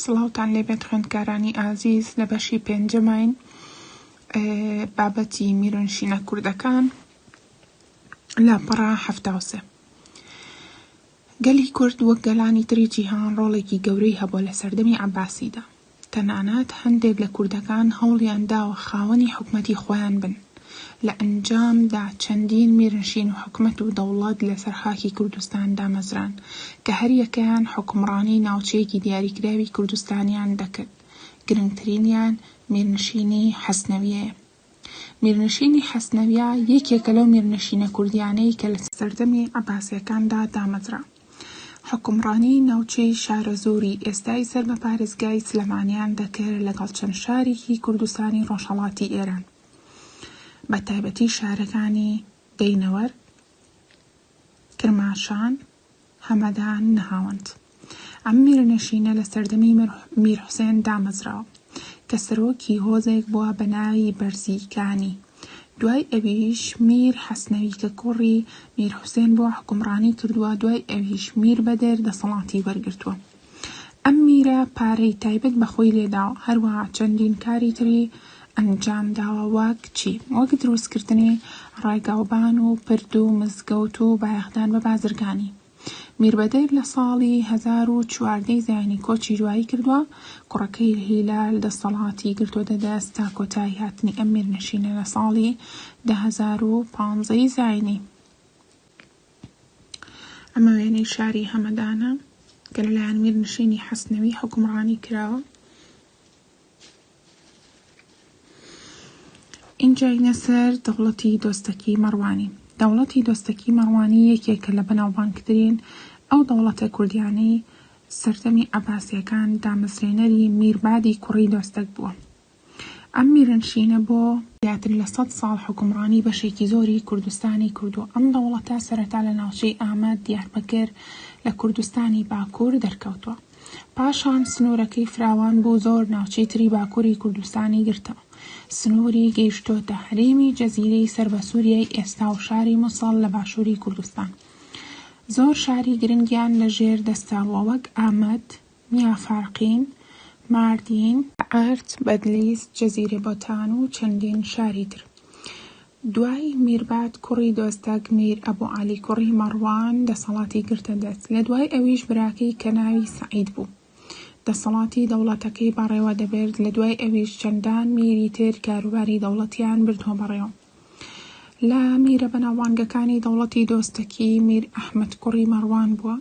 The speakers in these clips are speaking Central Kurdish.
سڵاوتان لێبێت خوێندکارانی ئازیز لە بەشی پێنجەمین بابەتی میرنشینە کوردەکان لە پڕا 73. گەلی کورد وەک گەلانی تری جیهان ڕۆڵێکی گەورەی هەبووە لە سەردەمی عەباسیدا. تەنانەت هەندێک لە کوردەکان هەوڵیان داوە خاوەنی حکومەتی خۆیان بن. لە ئەنجامدا چەندین میرنشین و حکومەت و دەوڵەت لەسەر خاکی کوردستان دامەزران کە هەر یەکەیان حکومڕانی ناوچەیەکی دیاریکراوی کوردستانیان دەکرد. گرنگترینیان میرنشینی حەسنەویەیە. میرنشینی حەسنەویە یەکێکە لەو میرنشینە کوردیانەی کە لە سەردەمی عەباسیەکاندا دامەزرا. حکومڕانی ناوچەی شارە زۆری ئێستای سەر بە پارێزگای سلێمانیان دەکرد لەگەڵ چەند شارێکی کوردستانی ڕۆژهەڵاتی ئێران، بە تایبەتی شارەکانی دەینەوەر، کرماشان، هەمەدان، نەهاوەند. ئەم میرنشینە لە سەردەمی میر حوسێن دامەزراوە کە سەرۆکی هۆزێک بووە بە ناوی بەرزیکانی. دوای ئەویش میر حەسنەوی کە کوڕی میر حوسێن بۆ حکومڕانی کردووە. دوای ئەویش میر بەدەر دەسەڵاتی وەرگرتووە. ئەم میرە پارەی تایبەت بەخۆی لێداوە، هەروەها چەندین کاری تری ئەنجام داوە وەک چی؟ وەک دروستکردنی ڕێگاوبان و پرد و مزگەوت و بایەخدان بە بازرگانی. میربەدەر لە ساڵی 1014 زاینی کۆچی دوایی کردووە. کوڕەکەی هیلال دەسەڵاتی گرتووەتە دەست تا کۆتایی هاتنی ئەم میرنشینە لە ساڵی 1015 زاینی. ئەمە وێنەی شاری هەمەدانە کە لەلایەن میرنشینی حەسنەوی حکومڕانی کراوە. اینجا سەر دەوڵەتی دۆستەکی مەڕوانی. دەوڵەتی دۆستەکی مەڕوانی یەکێکە لە بەناوبانگترین ئەو دەوڵەتە کوردیانەی سەردەمی عەباسیەکان دامەزرێنەری میربادی کوڕی دۆستەک بووە. ئەم میرنشینە بۆ زیاتر لە 100 ساڵ حکومڕانی بەشێکی زۆری کوردستانی کردووە. ئەم دەوڵەتە سەرەتا لە ناوچەی ئامەد دیاربەکر لە کوردستانی باکوور دەرکەوتووە. پاشان سنوورەکەی فراوان بوو زۆر ناوچەی تری باکووری کوردستانی گرتەوە. سنووری گەیشتۆتە هەرێمی جەزیرەی سەر بە سووریای ئێستا و شاری مووسڵ لە باشووری کوردستان. زۆر شاری گرنگیان لە ژێر دەستاوە وەک ئامەد، میافارقین، ماردین، ئەرت، بەدلیس، جەزیرە بۆتان و چەندین شاری تر. دوای میرباد کوڕی دۆستەک میر ئەبوو عەلی کوڕی مەڕوان دەسەڵاتی گرتە دەست. لە دوای ئەویش براکەی کە ناوی سەعید بوو دەسەڵاتی دەوڵەتەکەی بەڕێوە دەبێت. لە دوای ئەویش چەندان میری تر کاروباری دەوڵەتیان بردووە بەڕێوە. لە میرە بەناوبانگەکانی دەوڵەتی دۆستەکی میر ئەحمەد کوڕی مەڕوان بووە.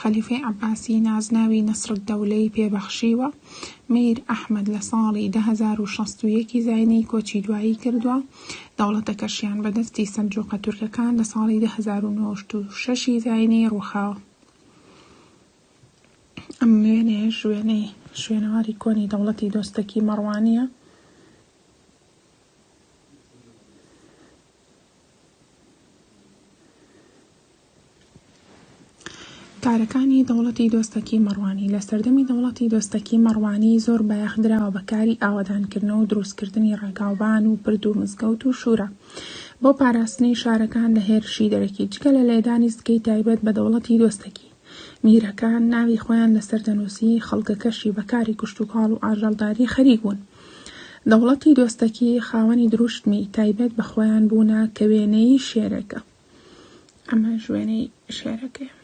خەلیفەی عەباسی نازناوی نەسرەددەولەی پێبەخشیوە. میر ئەحمەد لە ساڵی 1061 زاینی کۆچی دوایی کردووە. دەوڵەتەکەشیان بەدەستی سەلجوقە تورکەکان لە ساڵی 1096 زاینی ڕووخاوە. ئەم وێنەیەش وێنەی شوێنەواری کۆنی دەوڵەتی دۆستەکی مەڕوانیە. کارەکانی دەوڵەتی دۆستەکی مەڕوانی. لە سەردەمی دەوڵەتی دۆستەکی مەڕوانی زۆر بایەخدراوە بە کاری ئاوەدانکردنەوە و دروستکردنی ڕێگاوبان و پرد و مزگەوت و شوورە بۆ پاراستنی شارەکان لە هێرشی دەرەکی. جگە لە لێدانی سکەی تایبەت بە دەوڵەتی دۆستەکی، میرەکان ناوی خۆیان لەسەر دەنووسی. خەڵکەکەشی بە کاری کوشتوکاڵ و ئاژەڵداری خەریک بوون. دەوڵەتی دۆستەکی خاوەنی دروشتمی تایبەت بە خۆیان بوونە کە وێنەی شێرەکە. ئەمە وێنەی شێرەکەیە.